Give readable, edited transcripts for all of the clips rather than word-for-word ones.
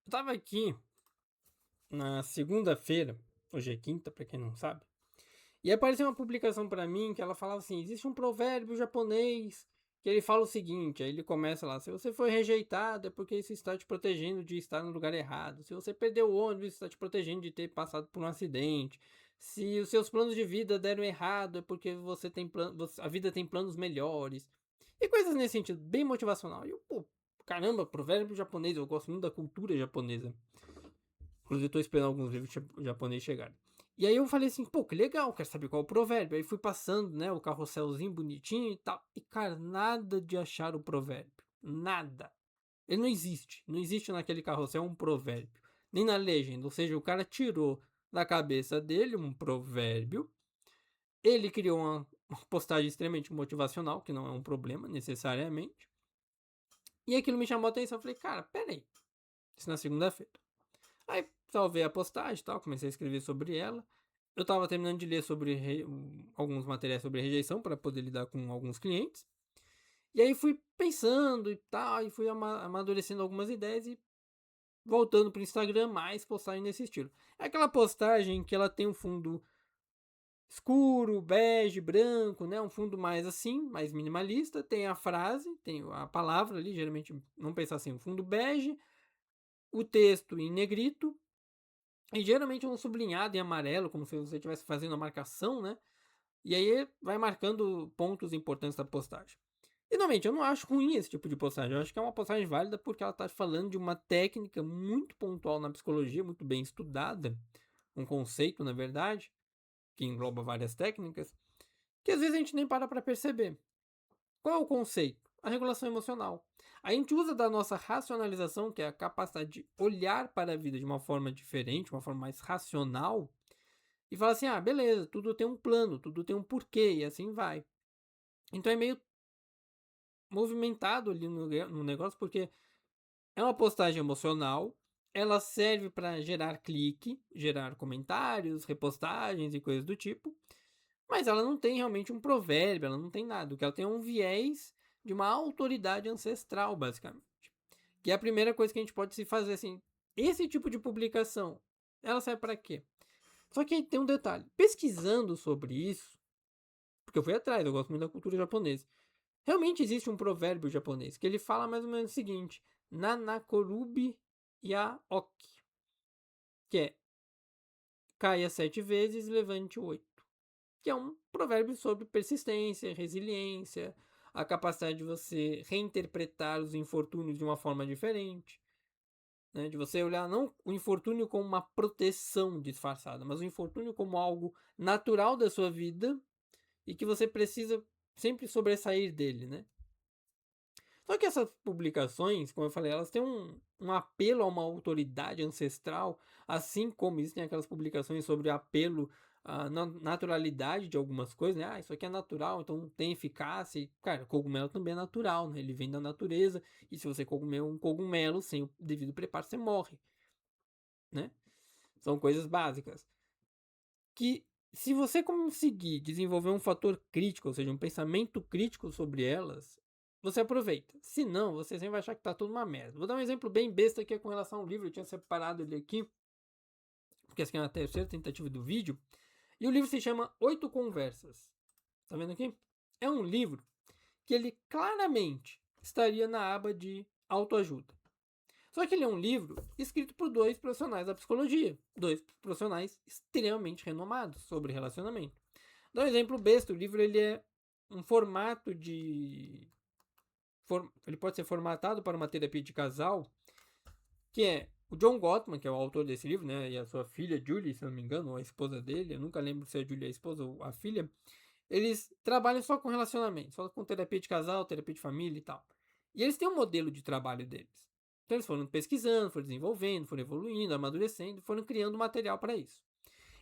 Eu tava aqui na segunda-feira, hoje é quinta, pra quem não sabe, e apareceu uma publicação pra mim que ela falava assim: existe um provérbio japonês que ele fala o seguinte, aí ele começa lá: se você foi rejeitado é porque isso está te protegendo de estar no lugar errado. Se você perdeu o ônibus, isso está te protegendo de ter passado por um acidente. Se os seus planos de vida deram errado é porque você tem a vida tem planos melhores. E coisas nesse sentido, bem motivacional. E eu, pô, caramba, provérbio japonês, eu gosto muito da cultura japonesa. Inclusive, eu tô esperando alguns livros japoneses chegarem. E aí eu falei assim, pô, que legal, quero saber qual é o provérbio. Aí fui passando, né, o carrosselzinho bonitinho e tal. E, cara, nada de achar o provérbio. Nada. Ele não existe. Não existe naquele carrossel um provérbio. Nem na legenda. Ou seja, o cara tirou da cabeça dele um provérbio. Ele criou uma postagem extremamente motivacional, que não é um problema necessariamente. E aquilo me chamou a atenção. Eu falei, cara, peraí. Isso na segunda-feira. Aí salvei a postagem e tal, comecei a escrever sobre ela. Eu tava terminando de ler sobre alguns materiais sobre rejeição para poder lidar com alguns clientes. E aí fui pensando e tal, e fui amadurecendo algumas ideias e voltando pro Instagram, mais postagem nesse estilo. É aquela postagem que ela tem um fundo escuro, bege, branco, né? Um fundo mais assim, mais minimalista. Tem a frase, tem a palavra ali, geralmente, vamos pensar assim, um fundo bege, o texto em negrito, e geralmente um sublinhado em amarelo, como se você estivesse fazendo a marcação, né? E aí vai marcando pontos importantes da postagem. E normalmente eu não acho ruim esse tipo de postagem. Eu acho que é uma postagem válida porque ela está falando de uma técnica muito pontual na psicologia, muito bem estudada. Um conceito, na verdade, que engloba várias técnicas, que às vezes a gente nem para perceber. Qual é o conceito? A regulação emocional. A gente usa da nossa racionalização, que é a capacidade de olhar para a vida de uma forma diferente, uma forma mais racional, e fala assim: ah, beleza, tudo tem um plano, tudo tem um porquê, e assim vai. Então é meio movimentado ali no negócio, porque é uma postagem emocional, ela serve para gerar clique, gerar comentários, repostagens e coisas do tipo, mas ela não tem realmente um provérbio, ela não tem nada. O que ela tem é um viés de uma autoridade ancestral, basicamente. Que é a primeira coisa que a gente pode se fazer assim. Esse tipo de publicação, ela serve para quê? Só que aí tem um detalhe. Pesquisando sobre isso, porque eu fui atrás, eu gosto muito da cultura japonesa. Realmente existe um provérbio japonês que ele fala mais ou menos o seguinte: Nanakorubi Yaoki, que é caia 7 vezes, levante 8. Que é um provérbio sobre persistência, resiliência, a capacidade de você reinterpretar os infortúnios de uma forma diferente. Né? De você olhar não o infortúnio como uma proteção disfarçada, mas o infortúnio como algo natural da sua vida e que você precisa sempre sobressair dele, né? Só que essas publicações, como eu falei, elas têm um apelo a uma autoridade ancestral, assim como existem aquelas publicações sobre apelo à naturalidade de algumas coisas, né? Ah, isso aqui é natural, então tem eficácia. E, cara, cogumelo também é natural, né? Ele vem da natureza, e se você comer um cogumelo sem o devido preparo, você morre, né? São coisas básicas. Que se você conseguir desenvolver um fator crítico, ou seja, um pensamento crítico sobre elas, você aproveita. Se não, você sempre vai achar que tá tudo uma merda. Vou dar um exemplo bem besta aqui com relação ao livro. Eu tinha separado ele aqui, porque essa aqui é a terceira tentativa do vídeo. E o livro se chama Oito Conversas. Tá vendo aqui? É um livro que ele claramente estaria na aba de autoajuda. Só que ele é um livro escrito por dois profissionais da psicologia, dois profissionais extremamente renomados sobre relacionamento. Dá um exemplo besta, o livro ele é um formato de ele pode ser formatado para uma terapia de casal, que é o John Gottman, que é o autor desse livro, né, e a sua filha Julie, se não me engano, ou a esposa dele, eu nunca lembro se é a Julie a esposa ou a filha, eles trabalham só com relacionamento, só com terapia de casal, terapia de família e tal. E eles têm um modelo de trabalho deles. Então eles foram pesquisando, foram desenvolvendo, foram evoluindo, amadurecendo, foram criando material para isso.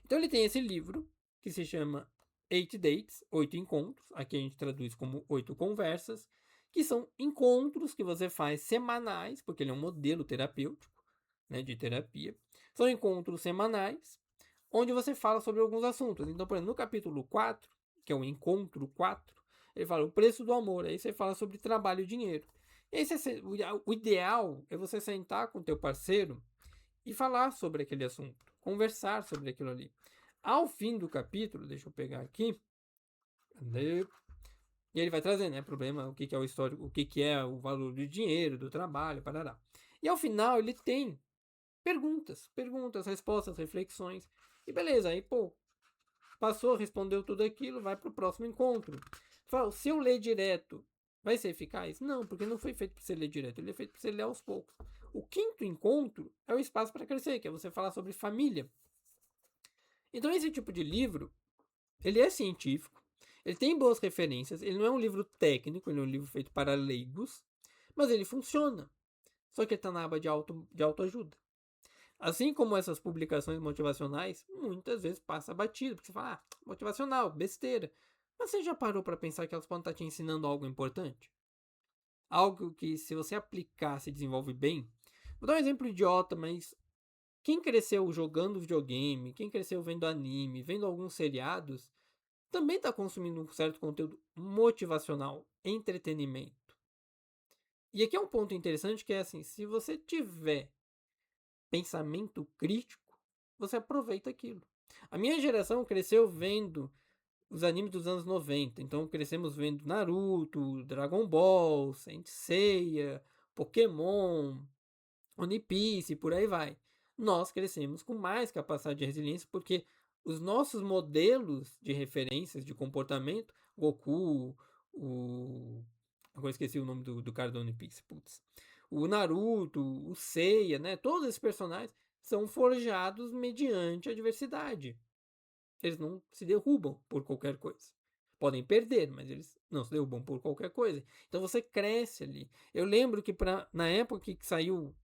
Então ele tem esse livro que se chama Eight Dates, Oito Encontros, aqui a gente traduz como Oito Conversas, que são encontros que você faz semanais, porque ele é um modelo terapêutico, né, de terapia. São encontros semanais, onde você fala sobre alguns assuntos. Então, por exemplo, no capítulo 4, que é o encontro 4, ele fala o preço do amor, aí você fala sobre trabalho e dinheiro. E aí o ideal é você sentar com o teu parceiro e falar sobre aquele assunto, conversar sobre aquilo ali. Ao fim do capítulo, deixa eu pegar aqui, cadê? E ele vai trazer, né, problema, o que que é o histórico, o que que é o valor do dinheiro, do trabalho, parará. E ao final ele tem perguntas, respostas, reflexões. E beleza, aí, pô, passou, respondeu tudo aquilo, vai pro próximo encontro. Fala, se eu ler direto, vai ser eficaz? Não, porque não foi feito para você ler direto, ele é feito para você ler aos poucos. O quinto encontro é o espaço para crescer, que é você falar sobre família. Então esse tipo de livro, ele é científico, ele tem boas referências, ele não é um livro técnico, ele é um livro feito para leigos, mas ele funciona. Só que ele está na aba de autoajuda. Assim como essas publicações motivacionais, muitas vezes passa batido, porque você fala, motivacional, besteira. Mas você já parou para pensar que elas podem estar te ensinando algo importante? Algo que, se você aplicar, se desenvolve bem? Vou dar um exemplo idiota, mas quem cresceu jogando videogame, quem cresceu vendo anime, vendo alguns seriados, também está consumindo um certo conteúdo motivacional, entretenimento. E aqui é um ponto interessante que é assim, se você tiver pensamento crítico, você aproveita aquilo. A minha geração cresceu vendo os animes dos anos 90, então crescemos vendo Naruto, Dragon Ball, Saint Seiya, Pokémon, One Piece, por aí vai. Nós crescemos com mais capacidade de resiliência porque os nossos modelos de referências de comportamento, Goku, o. Agora esqueci o nome do cara do One Piece, putz. O Naruto, o Seiya, né? Todos esses personagens são forjados mediante a adversidade. Eles não se derrubam por qualquer coisa. Podem perder, mas eles não se derrubam por qualquer coisa. Então você cresce ali. Eu lembro que na época que saiu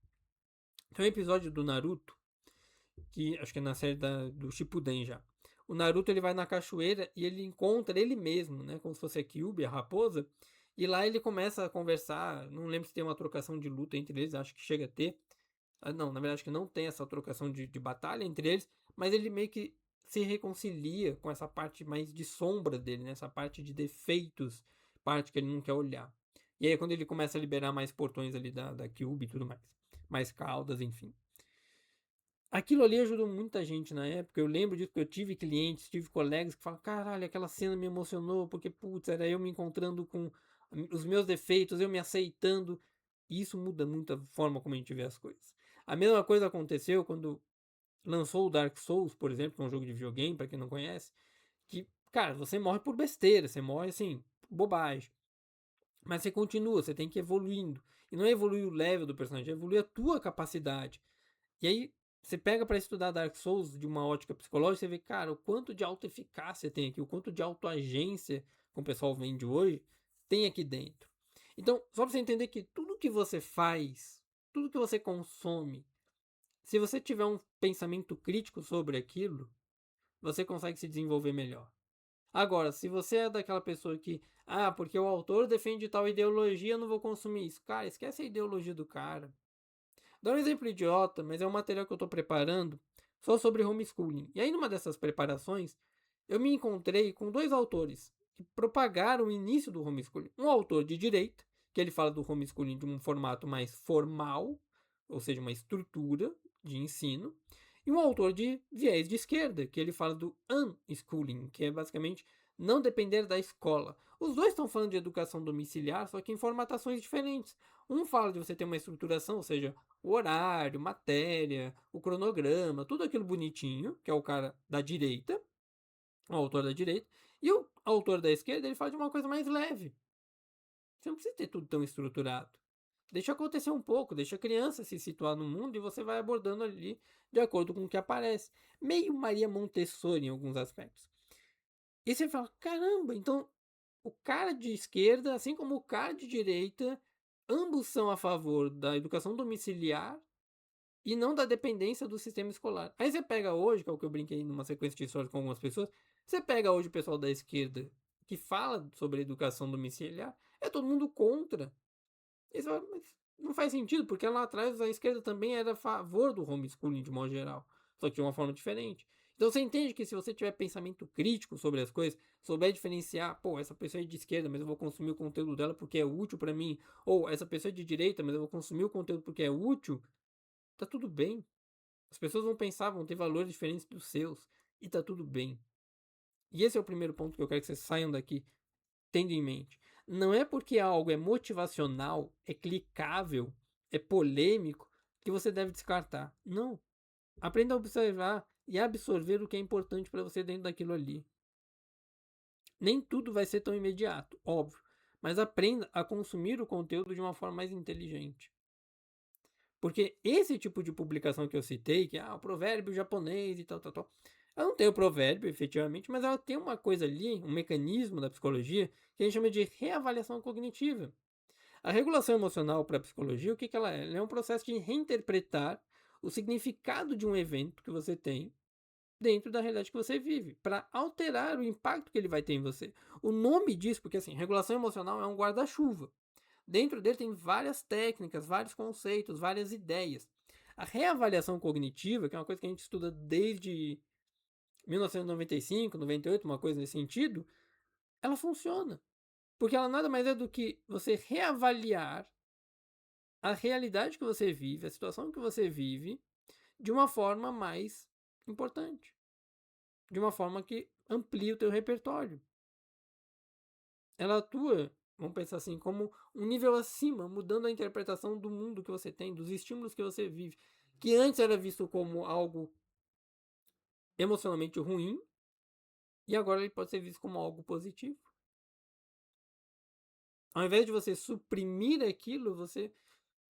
tem um episódio do Naruto, que acho que é na série do Shippuden já. O Naruto ele vai na cachoeira e ele encontra ele mesmo, né? Como se fosse a Kyuubi, a raposa. E lá ele começa a conversar. Não lembro se tem uma trocação de luta entre eles, acho que chega a ter. Não, na verdade, acho que não tem essa trocação de batalha entre eles. Mas ele meio que se reconcilia com essa parte mais de sombra dele, né? Essa parte de defeitos, parte que ele não quer olhar. E aí, quando ele começa a liberar mais portões ali da Kyuubi e tudo mais. Mais caudas, enfim. Aquilo ali ajudou muita gente na época. Eu lembro disso, porque eu tive clientes, tive colegas que falam: caralho, aquela cena me emocionou, porque, putz, era eu me encontrando com os meus defeitos, eu me aceitando. E isso muda muito a forma como a gente vê as coisas. A mesma coisa aconteceu quando lançou o Dark Souls, por exemplo, que é um jogo de videogame, para quem não conhece. Que, cara, você morre por besteira, você morre assim, bobagem. Mas você continua, você tem que ir evoluindo. E não é evoluir o level do personagem, é evoluir a tua capacidade. E aí, você pega para estudar Dark Souls de uma ótica psicológica, você vê, cara, o quanto de autoeficácia tem aqui, o quanto de autoagência, como o pessoal vende hoje, tem aqui dentro. Então, só para você entender que tudo que você faz, tudo que você consome, se você tiver um pensamento crítico sobre aquilo, você consegue se desenvolver melhor. Agora, se você é daquela pessoa que, porque o autor defende tal ideologia, eu não vou consumir isso. Cara, esquece a ideologia do cara. Dá um exemplo idiota, mas é um material que eu estou preparando só sobre homeschooling. E aí, numa dessas preparações, eu me encontrei com dois autores que propagaram o início do homeschooling. Um autor de direita, que ele fala do homeschooling de um formato mais formal, ou seja, uma estrutura de ensino, e um autor de viés de esquerda, que ele fala do unschooling, que é basicamente não depender da escola. Os dois estão falando de educação domiciliar, só que em formatações diferentes. Um fala de você ter uma estruturação, ou seja, o horário, matéria, o cronograma, tudo aquilo bonitinho, que é o cara da direita, o autor da direita, e o autor da esquerda, ele fala de uma coisa mais leve. Você não precisa ter tudo tão estruturado. Deixa acontecer um pouco, deixa a criança se situar no mundo e você vai abordando ali de acordo com o que aparece. Meio Maria Montessori em alguns aspectos. E você fala, caramba, então o cara de esquerda, assim como o cara de direita, ambos são a favor da educação domiciliar e não da dependência do sistema escolar. Aí você pega hoje, que é o que eu brinquei numa sequência de histórias com algumas pessoas, você pega hoje o pessoal da esquerda que fala sobre educação domiciliar, é todo mundo contra. E você fala, mas não faz sentido, porque lá atrás a esquerda também era a favor do homeschooling de modo geral, só que de uma forma diferente. Então você entende que se você tiver pensamento crítico sobre as coisas, souber diferenciar, pô, essa pessoa é de esquerda, mas eu vou consumir o conteúdo dela porque é útil para mim, ou essa pessoa é de direita, mas eu vou consumir o conteúdo porque é útil, tá tudo bem. As pessoas vão pensar, vão ter valores diferentes dos seus. E tá tudo bem. E esse é o primeiro ponto que eu quero que vocês saiam daqui tendo em mente. Não é porque algo é motivacional, é clicável, é polêmico, que você deve descartar. Não. Aprenda a observar e absorver o que é importante para você dentro daquilo ali. Nem tudo vai ser tão imediato, óbvio. Mas aprenda a consumir o conteúdo de uma forma mais inteligente. Porque esse tipo de publicação que eu citei, que é o provérbio japonês e tal, ela não tem o provérbio, efetivamente, mas ela tem uma coisa ali, um mecanismo da psicologia, que a gente chama de reavaliação cognitiva. A regulação emocional para a psicologia, o que ela é? Ela é um processo de reinterpretar o significado de um evento que você tem dentro da realidade que você vive, para alterar o impacto que ele vai ter em você. O nome disso, porque assim, regulação emocional é um guarda-chuva. Dentro dele tem várias técnicas, vários conceitos, várias ideias. A reavaliação cognitiva, que é uma coisa que a gente estuda desde 1995, 98, uma coisa nesse sentido, ela funciona. Porque ela nada mais é do que você reavaliar a realidade que você vive, a situação que você vive, de uma forma mais importante. De uma forma que amplia o teu repertório. Ela atua, vamos pensar assim, como um nível acima, mudando a interpretação do mundo que você tem, dos estímulos que você vive, que antes era visto como algo emocionalmente ruim, e agora ele pode ser visto como algo positivo. Ao invés de você suprimir aquilo, você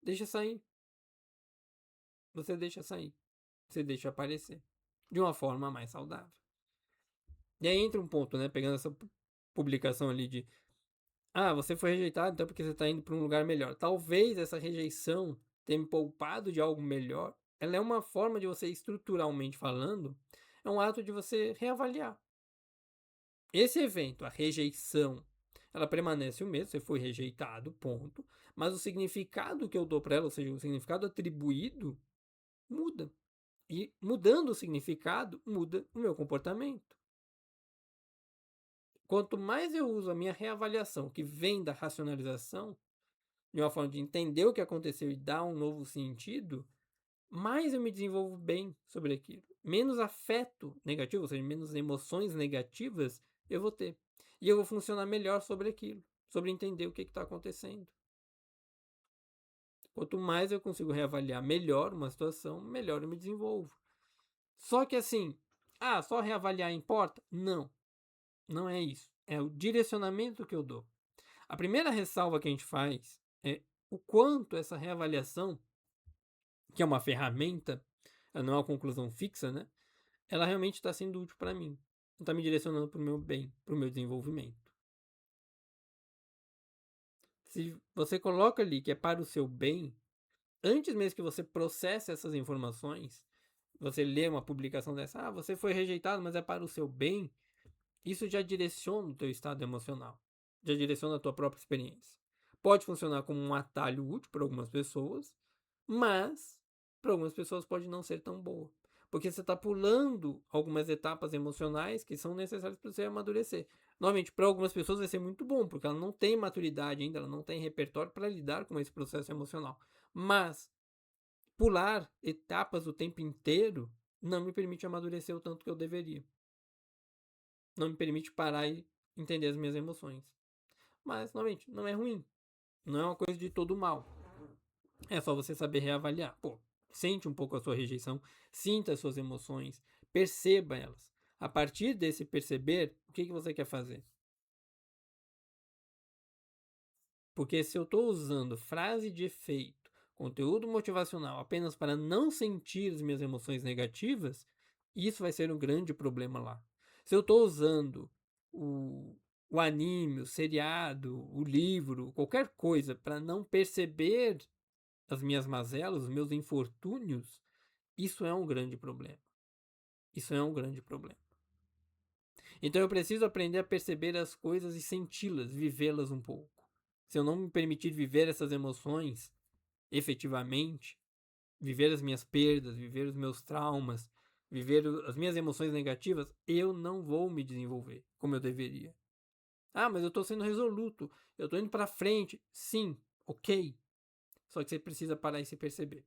deixa sair. Você deixa sair. Você deixa aparecer. De uma forma mais saudável. E aí entra um ponto, né? Pegando essa publicação ali de você foi rejeitado, então porque você está indo para um lugar melhor. Talvez essa rejeição tenha me poupado de algo melhor. Ela é uma forma de você, estruturalmente falando, é um ato de você reavaliar. Esse evento, a rejeição, ela permanece o mesmo, você foi rejeitado, ponto. Mas o significado que eu dou para ela, ou seja, o significado atribuído, muda. E mudando o significado, muda o meu comportamento. Quanto mais eu uso a minha reavaliação, que vem da racionalização, de uma forma de entender o que aconteceu e dar um novo sentido, mais eu me desenvolvo bem sobre aquilo. Menos afeto negativo, ou seja, menos emoções negativas eu vou ter. E eu vou funcionar melhor sobre aquilo, sobre entender o que está acontecendo. Quanto mais eu consigo reavaliar melhor uma situação, melhor eu me desenvolvo. Só que assim, só reavaliar importa? Não, não é isso. É o direcionamento que eu dou. A primeira ressalva que a gente faz é o quanto essa reavaliação, que é uma ferramenta, ela não é uma conclusão fixa, né? Ela realmente está sendo útil para mim. Está me direcionando para o meu bem, para o meu desenvolvimento. Se você coloca ali que é para o seu bem, antes mesmo que você processe essas informações, você lê uma publicação dessa, você foi rejeitado, mas é para o seu bem, isso já direciona o teu estado emocional, já direciona a tua própria experiência. Pode funcionar como um atalho útil para algumas pessoas, mas para algumas pessoas pode não ser tão boa. Porque você está pulando algumas etapas emocionais que são necessárias para você amadurecer. Normalmente, para algumas pessoas vai ser muito bom, porque ela não tem maturidade ainda, ela não tem repertório para lidar com esse processo emocional. Mas pular etapas o tempo inteiro não me permite amadurecer o tanto que eu deveria. Não me permite parar e entender as minhas emoções. Mas, novamente, não é ruim. Não é uma coisa de todo mal. É só você saber reavaliar. Sente um pouco a sua rejeição, sinta as suas emoções, perceba elas. A partir desse perceber, o que você quer fazer? Porque se eu estou usando frase de efeito, conteúdo motivacional apenas para não sentir as minhas emoções negativas, isso vai ser um grande problema lá. Se eu estou usando o anime, o seriado, o livro, qualquer coisa para não perceber as minhas mazelas, os meus infortúnios, isso é um grande problema. Isso é um grande problema. Então eu preciso aprender a perceber as coisas e senti-las, vivê-las um pouco. Se eu não me permitir viver essas emoções efetivamente, viver as minhas perdas, viver os meus traumas, viver as minhas emoções negativas, eu não vou me desenvolver como eu deveria. Mas eu estou sendo resoluto, eu estou indo para frente. Sim, ok. Só que você precisa parar e se perceber.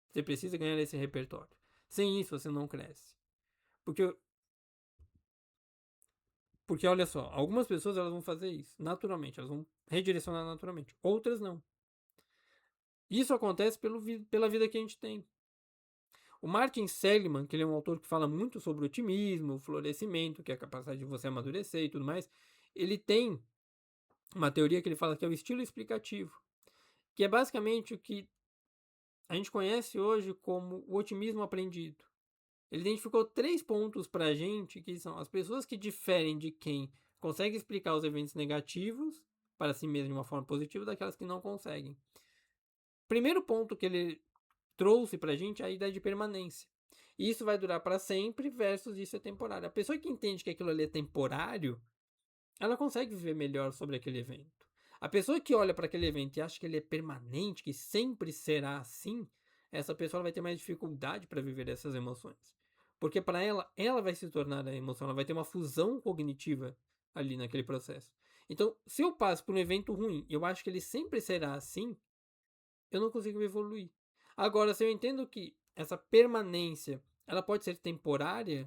Você precisa ganhar esse repertório. Sem isso você não cresce. Porque, porque olha só, algumas pessoas elas vão fazer isso naturalmente, elas vão redirecionar naturalmente, outras não. Isso acontece pela vida que a gente tem. O Martin Seligman, que ele é um autor que fala muito sobre otimismo, florescimento, que é a capacidade de você amadurecer e tudo mais, ele tem uma teoria que ele fala que é o estilo explicativo, que é basicamente o que a gente conhece hoje como o otimismo aprendido. Ele identificou 3 pontos pra gente, que são as pessoas que diferem de quem consegue explicar os eventos negativos para si mesmo de uma forma positiva daquelas que não conseguem. Primeiro ponto que ele trouxe pra gente é a ideia de permanência. Isso vai durar para sempre versus isso é temporário. A pessoa que entende que aquilo ali é temporário, ela consegue viver melhor sobre aquele evento. A pessoa que olha para aquele evento e acha que ele é permanente, que sempre será assim, essa pessoa vai ter mais dificuldade para viver essas emoções. Porque para ela vai se tornar a emoção, ela vai ter uma fusão cognitiva ali naquele processo. Então, se eu passo por um evento ruim e eu acho que ele sempre será assim, eu não consigo evoluir. Agora, se eu entendo que essa permanência ela pode ser temporária,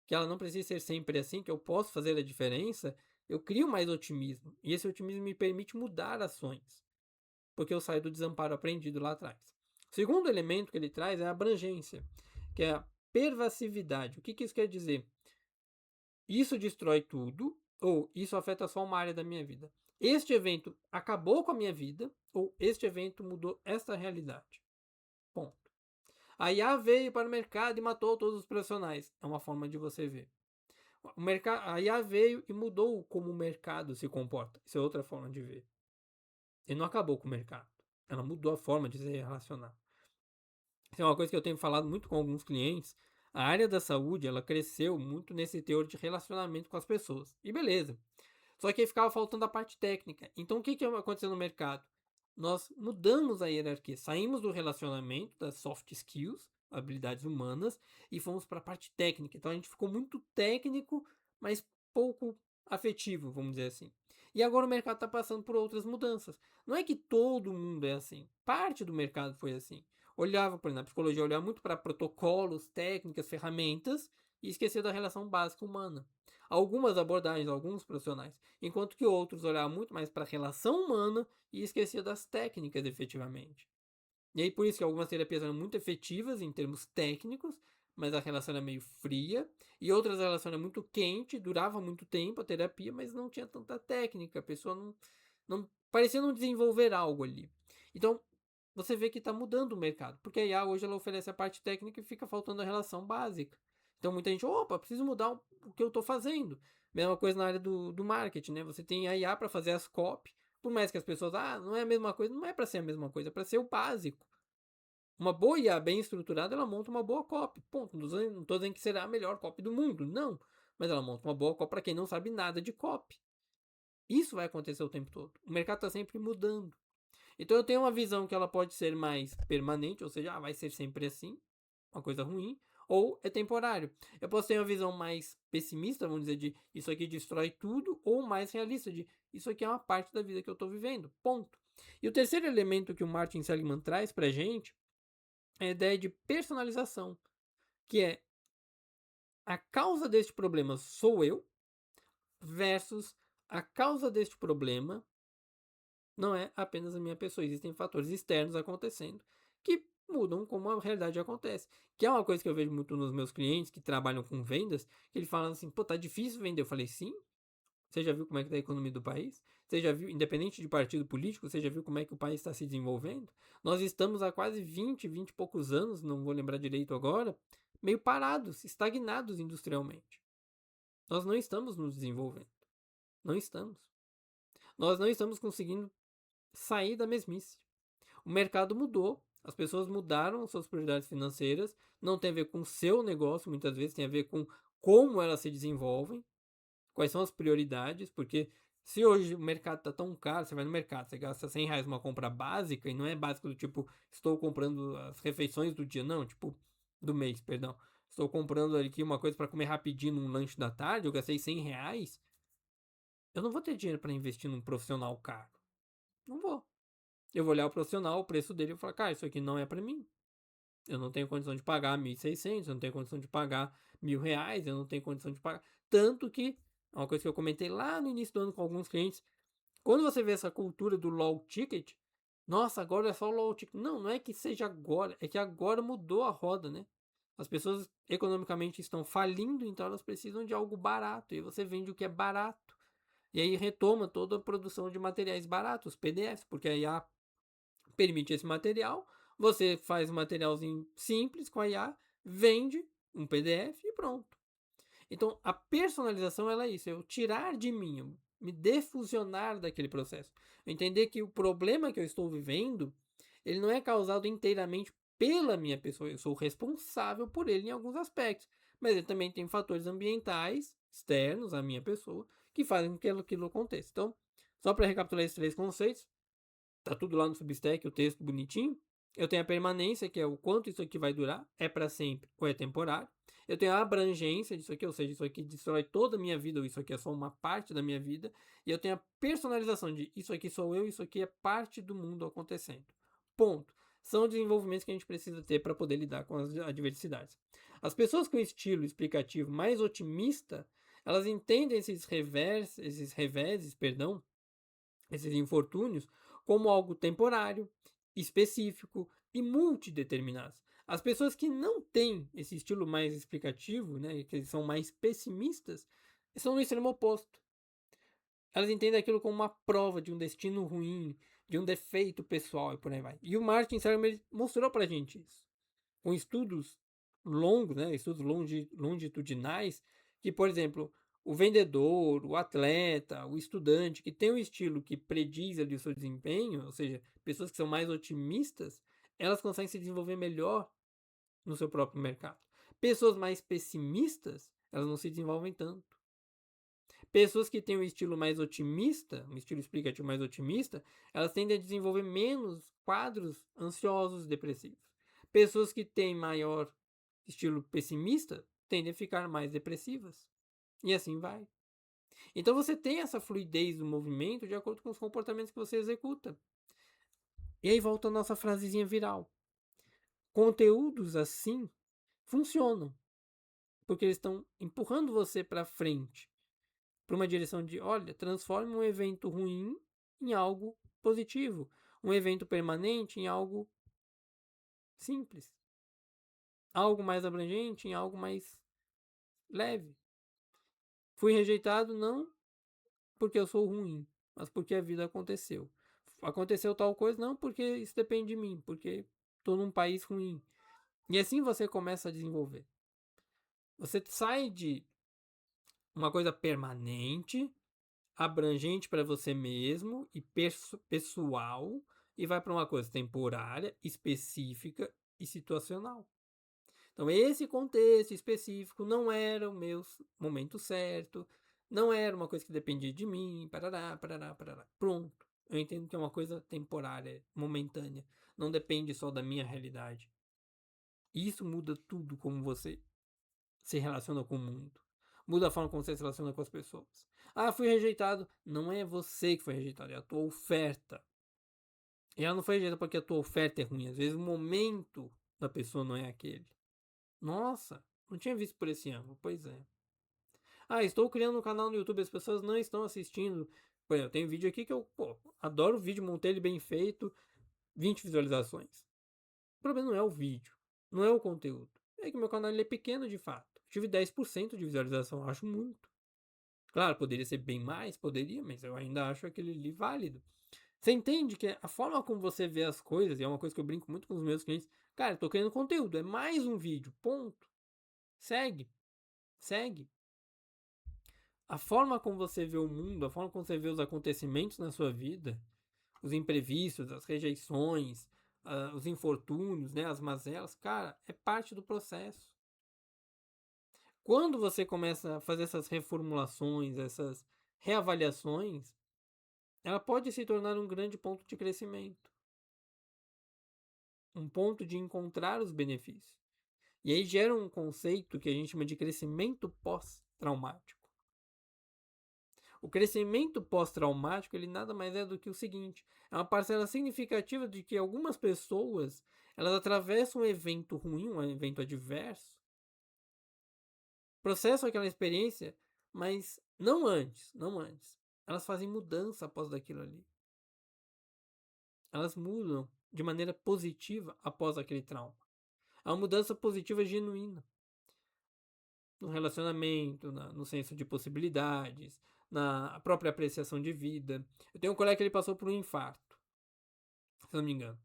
que ela não precisa ser sempre assim, que eu posso fazer a diferença, eu crio mais otimismo. E esse otimismo me permite mudar ações, porque eu saio do desamparo aprendido lá atrás. O segundo elemento que ele traz é a abrangência, que é a pervasividade. O que isso quer dizer? Isso destrói tudo, ou isso afeta só uma área da minha vida. Este evento acabou com a minha vida, ou este evento mudou esta realidade. Ponto. A IA veio para o mercado e matou todos os profissionais. É uma forma de você ver. A IA veio e mudou como o mercado se comporta. Isso é outra forma de ver. Ele não acabou com o mercado. Ela mudou a forma de se relacionar. Isso é uma coisa que eu tenho falado muito com alguns clientes. A área da saúde, ela cresceu muito nesse teor de relacionamento com as pessoas. E beleza. Só que aí ficava faltando a parte técnica. Então o que aconteceu no mercado? Nós mudamos a hierarquia. Saímos do relacionamento, das soft skills, habilidades humanas, e fomos para a parte técnica. Então a gente ficou muito técnico, mas pouco afetivo, vamos dizer assim. E agora o mercado está passando por outras mudanças. Não é que todo mundo é assim. Parte do mercado foi assim. Olhava, por exemplo, a psicologia olhava muito para protocolos, técnicas, ferramentas e esquecia da relação básica humana. Algumas abordagens, alguns profissionais, enquanto que outros olhavam muito mais para a relação humana e esquecia das técnicas efetivamente. E aí por isso que algumas terapias eram muito efetivas em termos técnicos, mas a relação era meio fria, e outras a relação era muito quente, durava muito tempo a terapia, mas não tinha tanta técnica, a pessoa não parecia não desenvolver algo ali. Então, você vê que está mudando o mercado, porque a IA hoje ela oferece a parte técnica e fica faltando a relação básica. Então muita gente, opa, preciso mudar o que eu estou fazendo. Mesma coisa na área do marketing, né? Você tem a IA para fazer as copy, por mais que as pessoas, não é a mesma coisa, não é para ser a mesma coisa, é para ser o básico. Uma boa IA bem estruturada, ela monta uma boa copy. Ponto. Não estou dizendo que será a melhor copy do mundo, não. Mas ela monta uma boa copy para quem não sabe nada de copy. Isso vai acontecer o tempo todo. O mercado está sempre mudando. Então eu tenho uma visão que ela pode ser mais permanente, ou seja, vai ser sempre assim, uma coisa ruim, ou é temporário. Eu posso ter uma visão mais pessimista, vamos dizer, de isso aqui destrói tudo, ou mais realista, de isso aqui é uma parte da vida que eu estou vivendo. Ponto. E o terceiro elemento que o Martin Seligman traz pra gente é a ideia de personalização, que é a causa deste problema sou eu versus a causa deste problema não é apenas a minha pessoa. Existem fatores externos acontecendo que mudam como a realidade acontece. Que é uma coisa que eu vejo muito nos meus clientes que trabalham com vendas, que eles falam assim, pô, tá difícil vender. Eu falei, sim. Você já viu como é que tá a economia do país? Você já viu, independente de partido político, você já viu como é que o país está se desenvolvendo? Nós estamos há quase 20 e poucos anos, não vou lembrar direito agora, meio parados, estagnados industrialmente. Nós não estamos nos desenvolvendo. Não estamos. Nós não estamos conseguindo sair da mesmice. O mercado mudou, as pessoas mudaram suas prioridades financeiras, não tem a ver com o seu negócio, muitas vezes tem a ver com como elas se desenvolvem, quais são as prioridades, porque se hoje o mercado está tão caro, você vai no mercado, você gasta R$ 100 numa compra básica, e não é básico do tipo, estou comprando as refeições do dia, não, tipo, do mês, perdão. Estou comprando aqui uma coisa para comer rapidinho num lanche da tarde, eu gastei R$ 100, eu não vou ter dinheiro para investir num profissional caro. Não vou. Eu vou olhar o profissional, o preço dele e vou falar, cara, isso aqui não é para mim. Eu não tenho condição de pagar 1.600, eu não tenho condição de pagar R$ 1.000, eu não tenho condição de pagar. Tanto que, uma coisa que eu comentei lá no início do ano com alguns clientes, quando você vê essa cultura do low ticket, nossa, agora é só low ticket. Não, não é que seja agora, é que agora mudou a roda, né? As pessoas economicamente estão falindo, então elas precisam de algo barato. E você vende o que é barato. E aí retoma toda a produção de materiais baratos, PDFs, porque a IA permite esse material. Você faz um materialzinho simples com a IA, vende um PDF e pronto. Então, a personalização ela é isso, é eu tirar de mim, eu me defusionar daquele processo. Eu entender que o problema que eu estou vivendo, ele não é causado inteiramente pela minha pessoa, eu sou responsável por ele em alguns aspectos, mas ele também tem fatores ambientais, externos à minha pessoa, que fazem com que aquilo aconteça. Então, só para recapitular esses 3 conceitos, tá tudo lá no Substack, o texto bonitinho. Eu tenho a permanência, que é o quanto isso aqui vai durar, é para sempre ou é temporário. Eu tenho a abrangência disso aqui, ou seja, isso aqui destrói toda a minha vida, ou isso aqui é só uma parte da minha vida. E eu tenho a personalização de isso aqui sou eu, isso aqui é parte do mundo acontecendo. Ponto. São desenvolvimentos que a gente precisa ter para poder lidar com as adversidades. As pessoas com estilo explicativo mais otimista, elas entendem esses reveses, perdão, esses infortúnios como algo temporário, específico e multideterminados. As pessoas que não têm esse estilo mais explicativo, né, que são mais pessimistas, são no extremo oposto. Elas entendem aquilo como uma prova de um destino ruim, de um defeito pessoal e por aí vai. E o Martin Seligman mostrou pra gente isso. Com estudos longos, né, estudos longitudinais, que, por exemplo, o vendedor, o atleta, o estudante que tem um estilo que prediz ali o seu desempenho, ou seja, pessoas que são mais otimistas, elas conseguem se desenvolver melhor no seu próprio mercado. Pessoas mais pessimistas, elas não se desenvolvem tanto. Pessoas que têm um estilo mais otimista, um estilo explicativo mais otimista, elas tendem a desenvolver menos quadros ansiosos, depressivos. Pessoas que têm maior estilo pessimista tendem a ficar mais depressivas. E assim vai. Então você tem essa fluidez do movimento de acordo com os comportamentos que você executa. E aí volta a nossa frasezinha viral. Conteúdos assim funcionam, porque eles estão empurrando você para frente, para uma direção de, olha, transforme um evento ruim em algo positivo, um evento permanente em algo simples, algo mais abrangente em algo mais leve. Fui rejeitado não porque eu sou ruim, mas porque a vida aconteceu. Aconteceu tal coisa não porque isso depende de mim, porque estou num país ruim. E assim você começa a desenvolver. Você sai de uma coisa permanente, abrangente para você mesmo e pessoal e vai para uma coisa temporária, específica e situacional. Então, esse contexto específico não era o meu momento certo, não era uma coisa que dependia de mim, parará, parará, parará. Pronto. Eu entendo que é uma coisa temporária, momentânea. Não depende só da minha realidade. Isso muda tudo como você se relaciona com o mundo. Muda a forma como você se relaciona com as pessoas. Ah, fui rejeitado. Não é você que foi rejeitado, é a tua oferta. E ela não foi rejeitada porque a tua oferta é ruim. Às vezes o momento da pessoa não é aquele. Nossa, não tinha visto por esse ângulo. Pois é. Ah, estou criando um canal no YouTube, as pessoas não estão assistindo. Por exemplo, tem um vídeo aqui que eu, adoro o vídeo, montei ele bem feito, 20 visualizações. O problema não é o vídeo, não é o conteúdo. É que meu canal ele é pequeno de fato. Tive 10% de visualização, acho muito. Claro, poderia ser bem mais, poderia, mas eu ainda acho aquele ali válido. Você entende que a forma como você vê as coisas, e é uma coisa que eu brinco muito com os meus clientes, cara, eu tô criando conteúdo, é mais um vídeo, ponto. Segue, segue. A forma como você vê o mundo, a forma como você vê os acontecimentos na sua vida, os imprevistos, as rejeições, os infortúnios, né, as mazelas, cara, é parte do processo. Quando você começa a fazer essas reformulações, essas reavaliações, ela pode se tornar um grande ponto de crescimento, um ponto de encontrar os benefícios. E aí gera um conceito que a gente chama de crescimento pós-traumático. O crescimento pós-traumático, ele nada mais é do que o seguinte: é uma parcela significativa de que algumas pessoas, elas atravessam um evento ruim, um evento adverso, processam aquela experiência, mas não antes, não antes. Elas fazem mudança após daquilo ali. Elas mudam de maneira positiva após aquele trauma. É uma mudança positiva genuína. No relacionamento, no senso de possibilidades, na própria apreciação de vida. Eu tenho um colega que ele passou por um infarto, se não me engano.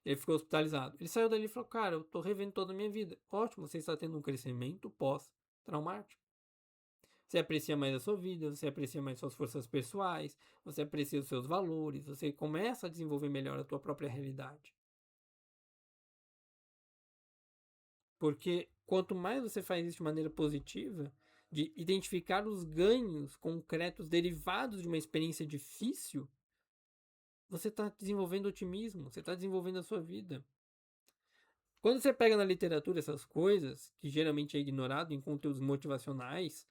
Ele ficou hospitalizado. Ele saiu dali e falou, cara, eu tô revendo toda a minha vida. Ótimo, você está tendo um crescimento pós-traumático. Você aprecia mais a sua vida, você aprecia mais suas forças pessoais, você aprecia os seus valores, você começa a desenvolver melhor a tua própria realidade. Porque quanto mais você faz isso de maneira positiva, de identificar os ganhos concretos derivados de uma experiência difícil, você está desenvolvendo otimismo, você está desenvolvendo a sua vida. Quando você pega na literatura essas coisas, que geralmente é ignorado em conteúdos motivacionais,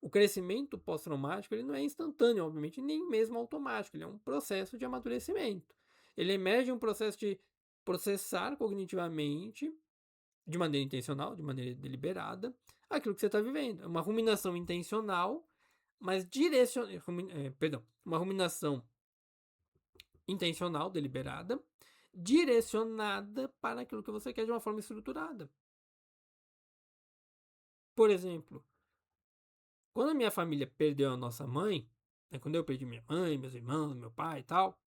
o crescimento pós-traumático ele não é instantâneo, obviamente, nem mesmo automático. Ele é um processo de amadurecimento. Ele emerge de um processo de processar cognitivamente, de maneira intencional, de maneira deliberada, aquilo que você está vivendo. É uma ruminação intencional, mas uma ruminação intencional, deliberada, direcionada para aquilo que você quer de uma forma estruturada. Por exemplo, quando a minha família perdeu a nossa mãe, né, quando eu perdi minha mãe, meus irmãos, meu pai e tal,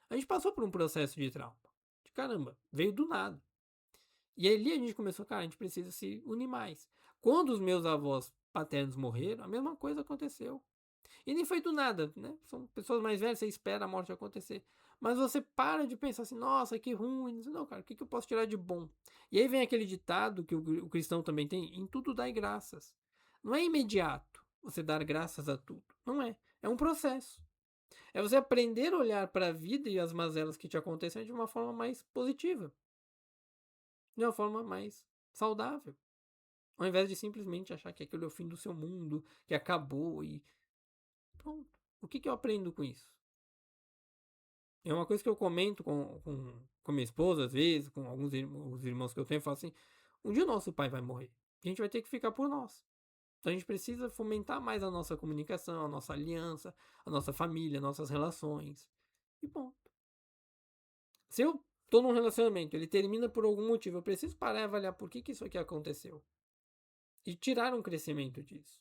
a gente passou por um processo de trauma. De caramba, veio do nada. E ali a gente começou, cara, a gente precisa se unir mais. Quando os meus avós paternos morreram, a mesma coisa aconteceu. E nem foi do nada, né? São pessoas mais velhas, você espera a morte acontecer. Mas você para de pensar assim, nossa, que ruim. Não, cara, o que eu posso tirar de bom? E aí vem aquele ditado que o cristão também tem, em tudo dai graças. Não é imediato você dar graças a tudo. Não é. É um processo. É você aprender a olhar para a vida e as mazelas que te acontecem de uma forma mais positiva. De uma forma mais saudável. Ao invés de simplesmente achar que aquilo é o fim do seu mundo, que acabou e pronto. O que eu aprendo com isso? É uma coisa que eu comento com minha esposa, às vezes, com alguns os irmãos que eu tenho, eu falo assim: um dia o nosso pai vai morrer. A gente vai ter que ficar por nós. Então a gente precisa fomentar mais a nossa comunicação, a nossa aliança, a nossa família, nossas relações. E ponto. Se eu tô num relacionamento, ele termina por algum motivo, eu preciso parar e avaliar por que isso aqui aconteceu. E tirar um crescimento disso.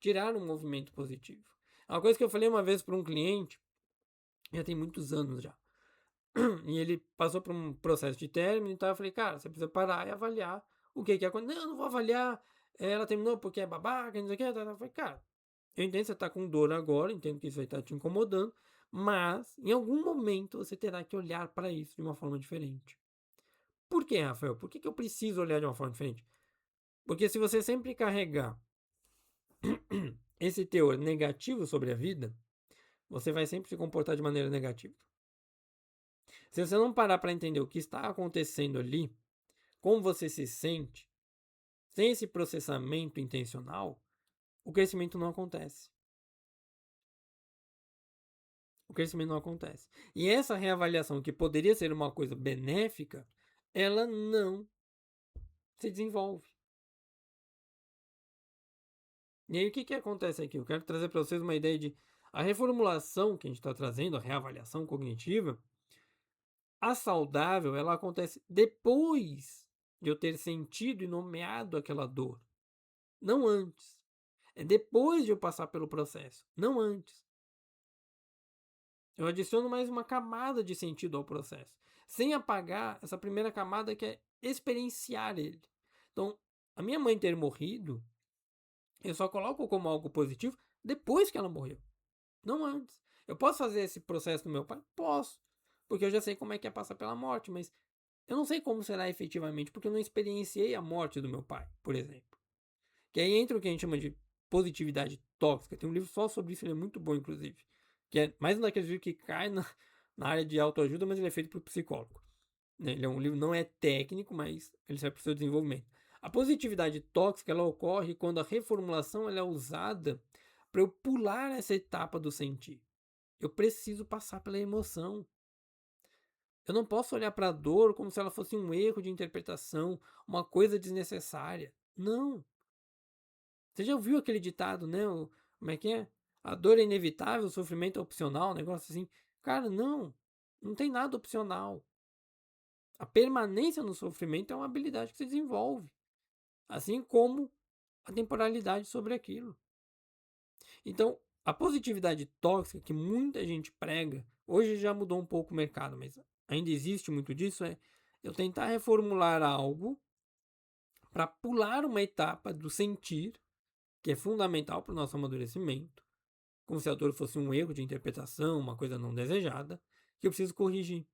Tirar um movimento positivo. É uma coisa que eu falei uma vez para um cliente, já tem muitos anos já. E ele passou por um processo de término e tal. Eu falei, cara, você precisa parar e avaliar o que aconteceu. Não vou avaliar. Ela terminou porque é babaca, não sei o que. Eu falei, cara, eu entendo que você tá com dor agora, entendo que isso vai estar te incomodando, mas em algum momento você terá que olhar para isso de uma forma diferente. Por que, Rafael? Por que eu preciso olhar de uma forma diferente? Porque se você sempre carregar esse teor negativo sobre a vida, você vai sempre se comportar de maneira negativa. Se você não parar para entender o que está acontecendo ali, como você se sente, sem esse processamento intencional, o crescimento não acontece. O crescimento não acontece. E essa reavaliação, que poderia ser uma coisa benéfica, ela não se desenvolve. E aí o que acontece aqui? Eu quero trazer para vocês uma ideia de a reformulação que a gente está trazendo, a reavaliação cognitiva, a saudável, ela acontece depois de eu ter sentido e nomeado aquela dor. Não antes. É depois de eu passar pelo processo, não antes. Eu adiciono mais uma camada de sentido ao processo, sem apagar essa primeira camada que é experienciar ele. Então, a minha mãe ter morrido, eu só coloco como algo positivo depois que ela morreu, não antes. Eu posso fazer esse processo no meu pai? Posso, porque eu já sei como é que é passar pela morte, mas eu não sei como será efetivamente, porque eu não experienciei a morte do meu pai, por exemplo. Que aí entra o que a gente chama de positividade tóxica. Tem um livro só sobre isso, ele é muito bom, inclusive. Que é mais um daqueles livros que cai na área de autoajuda, mas ele é feito por psicólogo. Ele é um livro, não é técnico, mas ele serve para o seu desenvolvimento. A positividade tóxica, ela ocorre quando a reformulação ela é usada para eu pular essa etapa do sentir. Eu preciso passar pela emoção. Eu não posso olhar para a dor como se ela fosse um erro de interpretação, uma coisa desnecessária. Não. Você já ouviu aquele ditado, né? Como é que é? A dor é inevitável, o sofrimento é opcional, um negócio assim. Cara, não. Não tem nada opcional. A permanência no sofrimento é uma habilidade que você desenvolve. Assim como a temporalidade sobre aquilo. Então, a positividade tóxica que muita gente prega, hoje já mudou um pouco o mercado, mas ainda existe muito disso, é eu tentar reformular algo para pular uma etapa do sentir, que é fundamental para o nosso amadurecimento, como se a dor fosse um erro de interpretação, uma coisa não desejada, que eu preciso corrigir.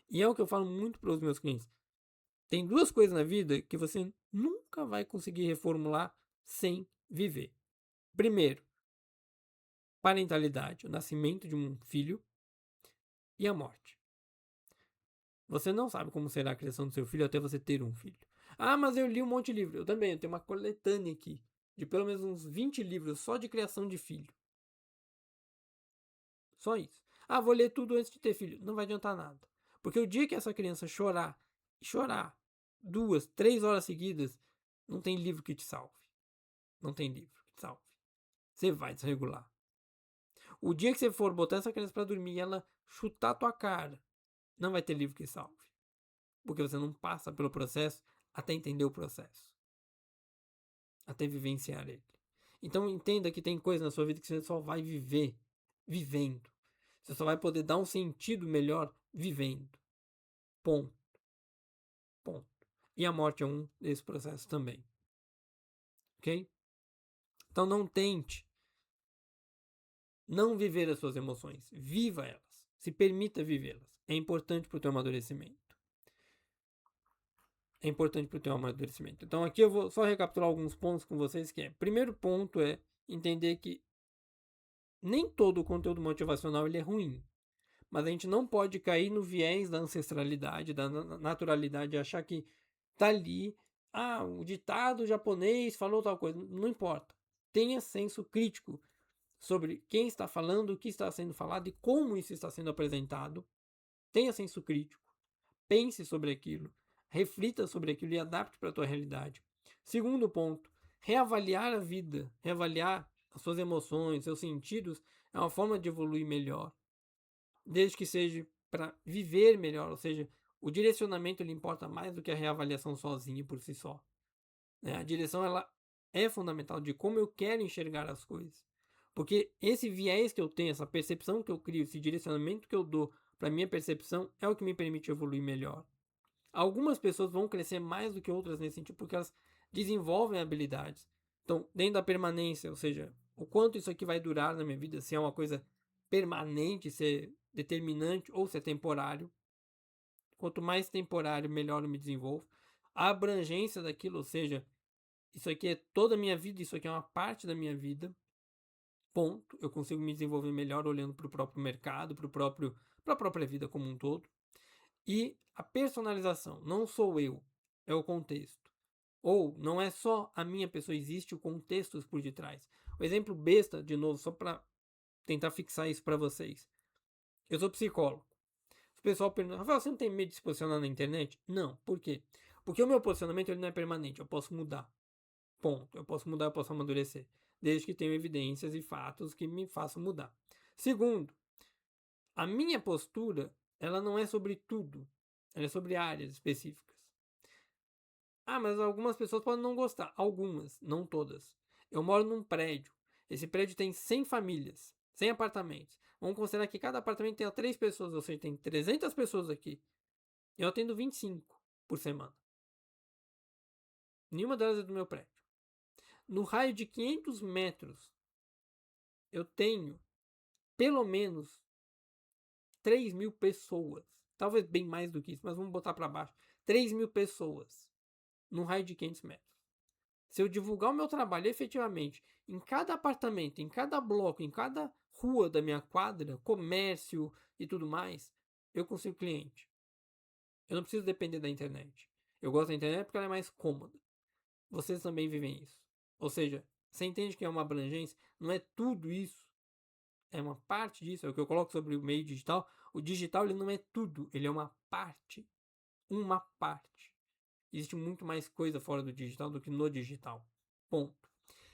E é o que eu falo muito para os meus clientes. Tem duas coisas na vida que você nunca vai conseguir reformular sem viver. Primeiro, parentalidade, o nascimento de um filho e a morte. Você não sabe como será a criação do seu filho até você ter um filho. Ah, mas eu li um monte de livro. Eu também, eu tenho uma coletânea aqui de pelo menos uns 20 livros só de criação de filho. Só isso. Ah, vou ler tudo antes de ter filho. Não vai adiantar nada. Porque o dia que essa criança chorar 2, 3 horas seguidas, não tem livro que te salve. Não tem livro que te salve. Você vai desregular. O dia que você for botar essa criança para dormir e ela chutar a tua cara, não vai ter livro que salve. Porque você não passa pelo processo até entender o processo. Até vivenciar ele. Então entenda que tem coisa na sua vida que você só vai viver vivendo. Você só vai poder dar um sentido melhor vivendo. Ponto. Ponto. E a morte é um desses processos também. Ok? Então não tente não viver as suas emoções. Viva elas. Se permita vivê-las. É importante para o teu amadurecimento. É importante para o teu amadurecimento. Então aqui eu vou só recapitular alguns pontos com vocês que é. Primeiro ponto é entender que nem todo o conteúdo motivacional ele é ruim. Mas a gente não pode cair no viés da ancestralidade, da naturalidade, achar que tá ali, o ditado japonês falou tal coisa. Não importa. Tenha senso crítico sobre quem está falando, o que está sendo falado e como isso está sendo apresentado. Tenha senso crítico. Pense sobre aquilo. Reflita sobre aquilo e adapte para a tua realidade. Segundo ponto, reavaliar a vida, reavaliar as suas emoções, seus sentidos, é uma forma de evoluir melhor. Desde que seja para viver melhor, ou seja, o direcionamento ele importa mais do que a reavaliação sozinha por si só. A direção ela é fundamental de como eu quero enxergar as coisas. Porque esse viés que eu tenho, essa percepção que eu crio, esse direcionamento que eu dou para minha percepção é o que me permite evoluir melhor. Algumas pessoas vão crescer mais do que outras nesse sentido porque elas desenvolvem habilidades. Então, dentro da permanência, ou seja, o quanto isso aqui vai durar na minha vida, se é uma coisa permanente, se é determinante ou se é temporário. Quanto mais temporário, melhor eu me desenvolvo. A abrangência daquilo, ou seja, isso aqui é toda a minha vida, isso aqui é uma parte da minha vida. Ponto. Eu consigo me desenvolver melhor olhando para o próprio mercado, para a própria vida como um todo. E a personalização, não sou eu, é o contexto. Ou não é só a minha pessoa, existe o contexto por detrás. O exemplo besta, de novo, só para tentar fixar isso para vocês. Eu sou psicólogo. O pessoal pergunta, Rafael, você não tem medo de se posicionar na internet? Não. Por quê? Porque o meu posicionamento ele não é permanente, eu posso mudar. Ponto. Eu posso mudar, eu posso amadurecer. Desde que tenha evidências e fatos que me façam mudar. Segundo, a minha postura, ela não é sobre tudo. Ela é sobre áreas específicas. Mas algumas pessoas podem não gostar. Algumas, não todas. Eu moro num prédio. Esse prédio tem 100 famílias, 100 apartamentos. Vamos considerar que cada apartamento tenha 3 pessoas, ou seja, tem 300 pessoas aqui. Eu atendo 25 por semana. Nenhuma delas é do meu prédio. No raio de 500 metros, eu tenho pelo menos 3.000 pessoas. Talvez bem mais do que isso, mas vamos botar para baixo. 3.000 pessoas no raio de 500 metros. Se eu divulgar o meu trabalho efetivamente em cada apartamento, em cada bloco, em cada rua da minha quadra, comércio e tudo mais, eu consigo cliente. Eu não preciso depender da internet. Eu gosto da internet porque ela é mais cômoda. Vocês também vivem isso. Ou seja, você entende que é uma abrangência? Não é tudo isso é uma parte disso, é o que eu coloco sobre o meio digital. O digital, ele não é tudo, ele é uma parte. Uma parte. Existe muito mais coisa fora do digital do que no digital. Ponto.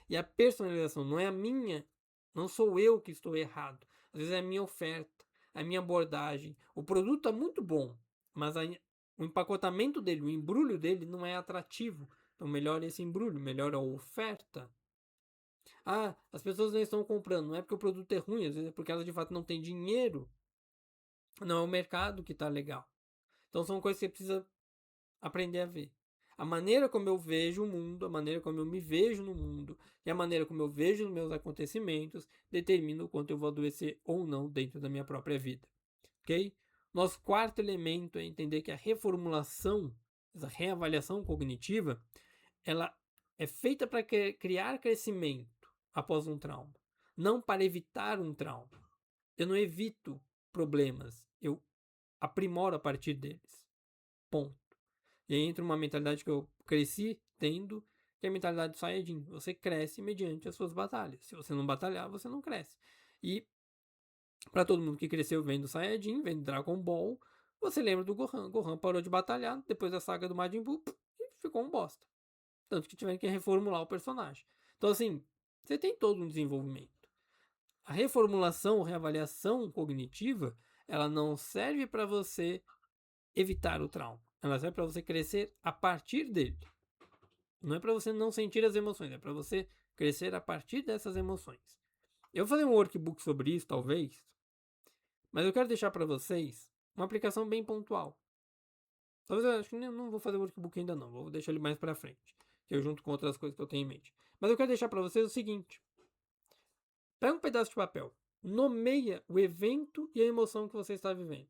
E a personalização não é a minha, não sou eu que estou errado. Às vezes é a minha oferta, a minha abordagem. O produto é muito bom, mas o empacotamento dele, o embrulho dele não é atrativo. Então melhora esse embrulho, melhora a oferta. Ah, as pessoas não estão comprando, não é porque o produto é ruim, às vezes é porque elas de fato não têm dinheiro. Não é o mercado que está legal. Então são coisas que você precisa aprender a ver. A maneira como eu vejo o mundo, a maneira como eu me vejo no mundo e a maneira como eu vejo os meus acontecimentos determina o quanto eu vou adoecer ou não dentro da minha própria vida. Ok? Nosso quarto elemento é entender que a reformulação, essa reavaliação cognitiva, ela é feita para criar crescimento após um trauma, não para evitar um trauma. Eu não evito problemas, eu aprimoro a partir deles. Ponto. E aí entra uma mentalidade que eu cresci tendo, que é a mentalidade do Saiyajin. Você cresce mediante as suas batalhas. Se você não batalhar, você não cresce. E para todo mundo que cresceu vendo Saiyajin, vendo Dragon Ball, você lembra do Gohan. Gohan parou de batalhar depois da saga do Majin Buu e ficou um bosta. Tanto que tiveram que reformular o personagem. Então, assim, você tem todo um desenvolvimento. A reformulação, reavaliação cognitiva, ela não serve para você evitar o trauma. Ela serve para você crescer a partir dele. Não é para você não sentir as emoções, é para você crescer a partir dessas emoções. Eu vou fazer um workbook sobre isso, talvez, mas eu quero deixar para vocês uma aplicação bem pontual. Talvez eu acho que não vou fazer o workbook ainda não, vou deixar ele mais para frente, que eu junto com outras coisas que eu tenho em mente. Mas eu quero deixar para vocês o seguinte: pega um pedaço de papel, nomeia o evento e a emoção que você está vivendo.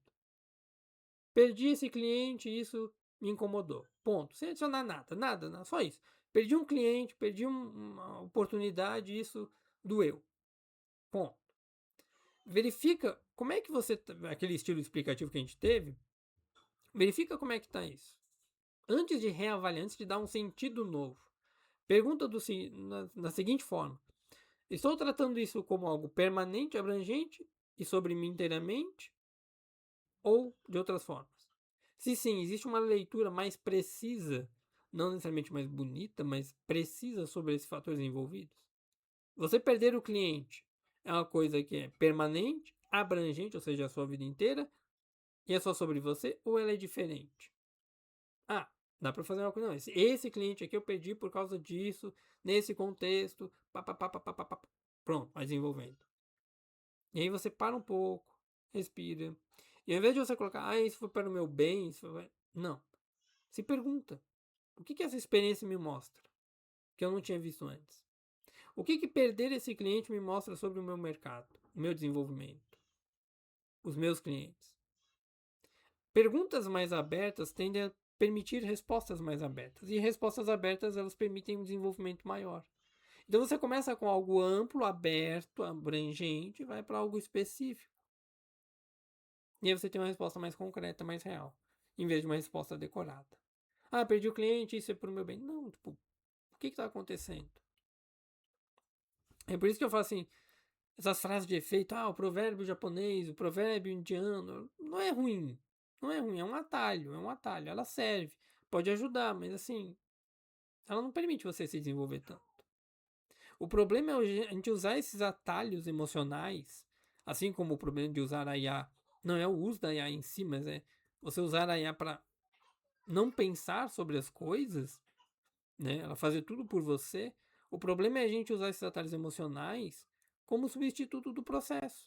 Perdi esse cliente e isso me incomodou. Ponto. Sem adicionar nada, só isso. Perdi um cliente, perdi uma oportunidade e isso doeu. Ponto. Verifica como é que você. Aquele estilo explicativo que a gente teve. Verifica como é que está isso. Antes de reavaliar, antes de dar um sentido novo. Pergunta na seguinte forma: estou tratando isso como algo permanente, abrangente e sobre mim inteiramente? Ou de outras formas? Se sim, existe uma leitura mais precisa, não necessariamente mais bonita, mas precisa sobre esses fatores envolvidos? Você perder o cliente é uma coisa que é permanente, abrangente, ou seja, a sua vida inteira, e é só sobre você, ou ela é diferente? Ah, dá para fazer uma coisa, não, esse cliente aqui eu perdi por causa disso, nesse contexto, papapá. Pronto, vai desenvolvendo. E aí você para um pouco, respira. E ao invés de você colocar, isso foi para o meu bem, isso foi... Não. Se pergunta, o que essa experiência me mostra? Que eu não tinha visto antes. O que perder esse cliente me mostra sobre o meu mercado, o meu desenvolvimento, os meus clientes? Perguntas mais abertas tendem a permitir respostas mais abertas. E respostas abertas, elas permitem um desenvolvimento maior. Então você começa com algo amplo, aberto, abrangente, e vai para algo específico. E aí você tem uma resposta mais concreta, mais real, em vez de uma resposta decorada. Ah, perdi o cliente, isso é pro meu bem. Não, tipo, o que está acontecendo? É por isso que eu falo assim, essas frases de efeito, o provérbio japonês, o provérbio indiano, não é ruim. Não é ruim, é um atalho, ela serve, pode ajudar, mas assim, ela não permite você se desenvolver tanto. O problema é a gente usar esses atalhos emocionais, assim como o problema de usar a IA, não é o uso da IA em si, mas é você usar a IA para não pensar sobre as coisas, né? Ela fazer tudo por você. O problema é a gente usar esses atalhos emocionais como substituto do processo,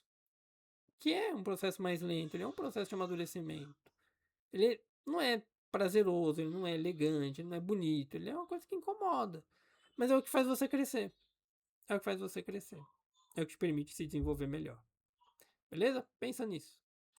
que é um processo mais lento, ele é um processo de amadurecimento. Ele não é prazeroso, ele não é elegante, ele não é bonito, ele é uma coisa que incomoda. Mas é o que faz você crescer. É o que faz você crescer. É o que te permite se desenvolver melhor. Beleza? Pensa nisso.